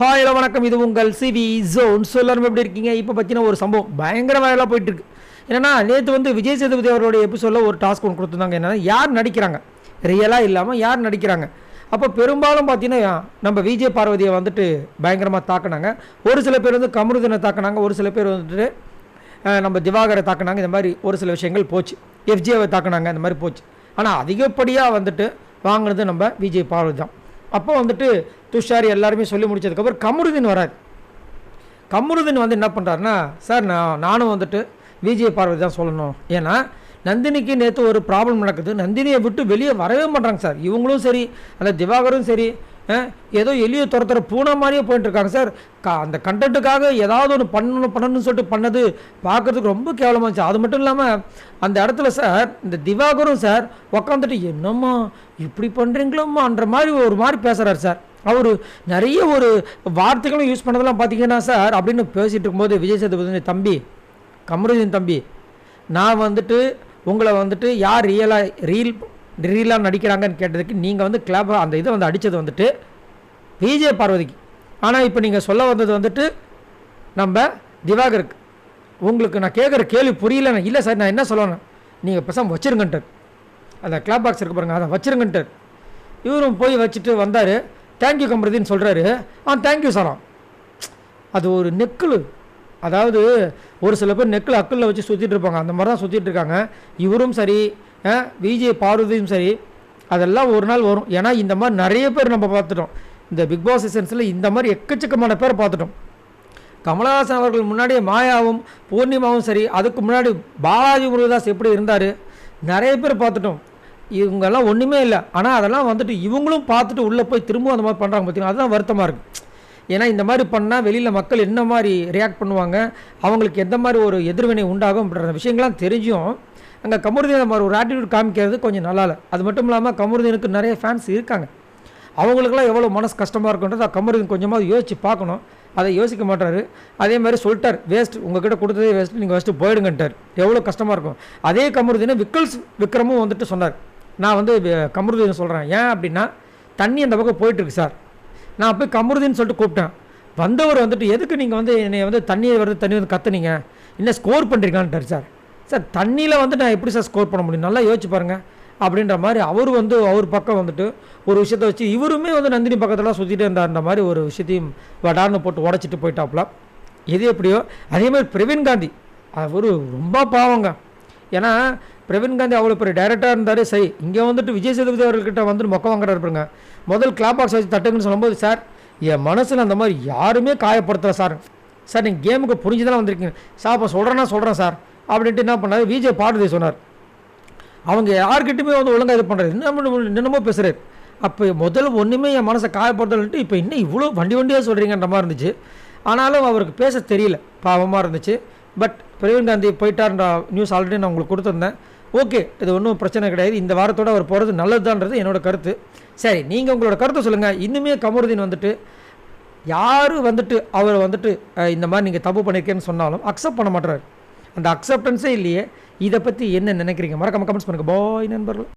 Hi hello வணக்கம். இது உங்கள் சிவி ஜோன். எல்லாரும் எப்படி இருக்கீங்க? இப்போ பார்த்தீங்கன்னா ஒரு சம்பவம் பயங்கர வைரலாக போயிட்டு இருக்கு. என்னன்னா நேற்று வந்து விஜய் சேதுபதி அவருடைய எபிசோடில் ஒரு டாஸ்க் ஒன்று கொடுத்துருந்தாங்க. என்னன்னா யார் நடிக்கிறாங்க, ரியலாக இல்லாமல் யார் நடிக்கிறாங்க. அப்போ பெரும்பாலும் பார்த்தீங்கன்னா நம்ம விஜய் பார்வதியை வந்துட்டு பயங்கரமாக தாக்குனாங்க. ஒரு சில பேர் வந்து கமருதீனை தாக்குனாங்க, ஒரு சில பேர் வந்துட்டு நம்ம திவாகரை தாக்குனாங்க. இந்த மாதிரி ஒரு சில விஷயங்கள் போச்சு. எஃப்ஜிஏவை தாக்குனாங்க, இந்த மாதிரி போச்சு. ஆனால் அதிகப்படியாக வந்துட்டு வாங்கினது நம்ம விஜய் பார்வதி தான். அப்போ வந்துட்டு துஷார் எல்லாருமே சொல்லி முடிச்சதுக்கப்புறம் கமருதீன் வராது. கமருதீன் வந்து என்ன பண்ணுறாருன்னா, சார் நானும் வந்துட்டு விஜய் பார்வதி தான் சொல்லணும். ஏன்னா நந்தினிக்கு நேற்று ஒரு ப்ராப்ளம் நடக்குது, நந்தினியை விட்டு வெளியே வரவே மாட்டாங்க சார். இவங்களும் சரி, அந்த திவாகரும் சரி, ஏதோ எளிய துரத்துற பூனை மாதிரியே போயிட்டுருக்காங்க சார். அந்த கண்டென்ட்டுக்காக ஏதாவது ஒன்று பண்ணணும்னு சொல்லிட்டு பண்ணது பார்க்குறதுக்கு ரொம்ப கேவலமாக இருந்துச்சு. அது மட்டும் இல்லாமல் அந்த இடத்துல சார் இந்த திவாகரும் சார் உக்காந்துட்டு என்னம்மா இப்படி பண்ணுறீங்களோம்மான்ற மாதிரி ஒரு மாதிரி பேசுகிறார் சார். அவர் நிறைய ஒரு வார்த்தைகளும் யூஸ் பண்ணதெல்லாம் பார்த்தீங்கன்னா சார் அப்படின்னு பேசிகிட்டு இருக்கும்போது விஜய் சேதுபதி தம்பி, கமருதீன் தம்பி, நான் வந்துட்டு உங்களை வந்துட்டு யார் ரீலாக நடிக்கிறாங்கன்னு கேட்டதுக்கு நீங்கள் வந்து கிளப் அந்த இதை வந்து அடித்தது வந்துட்டு விஜய் பார்வதிக்கு. ஆனால் இப்போ நீங்கள் சொல்ல வந்தது வந்துட்டு நம்ம திவாகருக்கு. உங்களுக்கு நான் கேட்குற கேள்வி புரியலண்ணா. இல்லை சார், நான் என்ன சொல்லணும், நீங்கள் பேசாமல் வச்சுருங்கன்ட்டார். அந்த கிளாப் பாக்ஸ் இருக்கு பாருங்க, அதை வச்சுருங்கன்ட்டார். இவரும் போய் வச்சுட்டு வந்தார். தேங்க்யூ கமருதீன்னு சொல்கிறாரு. தேங்க்யூ சாராம். அது ஒரு நெக்கில், அதாவது ஒரு சில பேர் நெக்கில் அக்கில் வச்சு சுற்றிட்டு இருப்பாங்க, அந்த மாதிரி தான் சுற்றிட்டு இருக்காங்க. இவரும் சரி, விஜய் பார்வதியும் சரி, அதெல்லாம் ஒரு நாள் வரும். ஏன்னா இந்த மாதிரி நிறைய பேர் நம்ம பார்த்துட்டோம். இந்த பிக் பாஸ் சீசன்ஸில் இந்த மாதிரி எக்கச்சக்கமான பேரை பார்த்துட்டோம். கமலஹாசன் அவர்கள் முன்னாடியே மாயாவும் பூர்ணிமாவும் சரி, அதுக்கு முன்னாடி பாலாஜி முருகதாஸ் எப்படி இருந்தார், நிறைய பேர் பார்த்துட்டோம். இவங்கெல்லாம் ஒன்றுமே இல்லை. ஆனால் அதெல்லாம் வந்துட்டு இவங்களும் பார்த்துட்டு உள்ளே போய் திரும்பவும் அந்த மாதிரி பண்ணுறாங்க பார்த்தீங்கன்னா, அதுதான் வருத்தமாக இருக்குது. ஏன்னா இந்த மாதிரி பண்ணால் வெளியில் மக்கள் என்ன மாதிரி ரியாக்ட் பண்ணுவாங்க, அவங்களுக்கு எந்த மாதிரி ஒரு எதிர்வினை உண்டாகும் அப்படின்ற விஷயங்கள்லாம் தெரிஞ்சும் அங்கே கமருதீன் மாதிரி ஒரு ஆட்டிடியூட் காமிக்கிறது கொஞ்சம் நல்லா இல்லை. அது மட்டும் இல்லாமல் கமருதீனுக்கு நிறைய ஃபேன்ஸ் இருக்காங்க. அவங்களுக்குலாம் எவ்வளோ மனசு கஷ்டமாக இருக்குன்றது கமருதீன் கொஞ்சமாக யோசித்து பார்க்கணும். அதை யோசிக்க மாட்டார். அதே மாதிரி சொல்லிட்டார், வேஸ்ட், உங்ககிட்ட கொடுத்ததே வேஸ்ட்டு, நீங்கள் ஃபஸ்ட்டு போயிடுங்கன்ட்டார். எவ்வளோ கஷ்டமாக இருக்கும். அதே கமருதீனை விக்ரமும் வந்துட்டு சொன்னார், நான் வந்து கமருதீன் சொல்கிறேன். ஏன் அப்படின்னா தண்ணி அந்த பக்கம் போயிட்டுருக்கு சார், நான் போய் கமருதீன் சொல்லிட்டு கூப்பிட்டேன். வந்தவர் வந்துட்டு எதுக்கு நீங்கள் வந்து என்னை வந்து தண்ணி வந்து கற்றுனீங்க, இன்னும் ஸ்கோர் பண்ணுறீங்கன்ட்டார் சார். சார் தண்ணியில் வந்து நான் எப்படி சார் ஸ்கோர் பண்ண முடியும், நல்லா யோசிச்சு பாருங்கள் அப்படின்ற மாதிரி அவர் வந்து அவர் பக்கம் வந்துட்டு ஒரு விஷயத்தை வச்சு இவருமே வந்து நந்தினி பக்கத்தில் சுற்றிட்டு இருந்தார்ன்ற மாதிரி ஒரு விஷயத்தையும் வடார்னு போட்டு உடச்சிட்டு போயிட்டாப்புலாம். எது எப்படியோ அதே மாதிரி பிரவீன் காந்தி அவர் ரொம்ப பாவங்க. ஏன்னா பிரவீன் காந்தி அவ்வளோ பெரிய டைரக்டராக இருந்தார். சரி, இங்கே வந்துட்டு விஜய் சேதுபதி அவர்கிட்ட வந்துட்டு மொக்க வாங்குறாரு இருப்பாங்க. முதல் கிளாப் பாக்ஸ் வச்சு தட்டுங்கன்னு சொல்லும்போது, சார் என் மனசில் அந்த மாதிரி யாருமே காயப்படுத்தலை சார், சார் நீங்கள் கேமுக்கு புரிஞ்சு தானே வந்திருக்கீங்க சார், அப்போ சொல்கிறேன் சார் அப்படின்ட்டு என்ன பண்ணார், விஜய் பார்வதி சொன்னார். அவங்க யார்கிட்டையுமே வந்து ஒழுங்காக இது பண்ணுறது என்னமோ பேசுகிறார். அப்போ முதல்ல ஒன்றுமே என் மனசை காயப்படுத்தலைன்ட்டு இப்போ இன்னும் இவ்வளோ வண்டியாக சொல்கிறீங்கன்ற மாதிரி இருந்துச்சு. ஆனாலும் அவருக்கு பேச தெரியல, பாவமாக இருந்துச்சு. பட் பிரவீன் காந்தி போயிட்டார்ன்ற நியூஸ் ஆல்ரெடி நான் உங்களுக்கு கொடுத்துருந்தேன். ஓகே, இது ஒன்றும் பிரச்சனை கிடையாது. இந்த வாரத்தோடு அவர் போகிறது நல்லதுதான்றது என்னோடய கருத்து. சரி, நீங்கள் உங்களோட கருத்தை சொல்லுங்கள். இன்னுமே கமருதீன் வந்துட்டு யார் வந்துட்டு அவர் வந்துட்டு இந்த மாதிரி நீங்கள் தப்பு பண்ணியிருக்கேன்னு சொன்னாலும் அக்செப்ட் பண்ண மாட்டார். அந்த அக்செப்டன்ஸே இல்லையே. இதை பற்றி என்ன நினைக்கிறீங்க? மறக்காம கமெண்ட்ஸ் பண்ணுங்கள். பாய் நண்பர்கள்.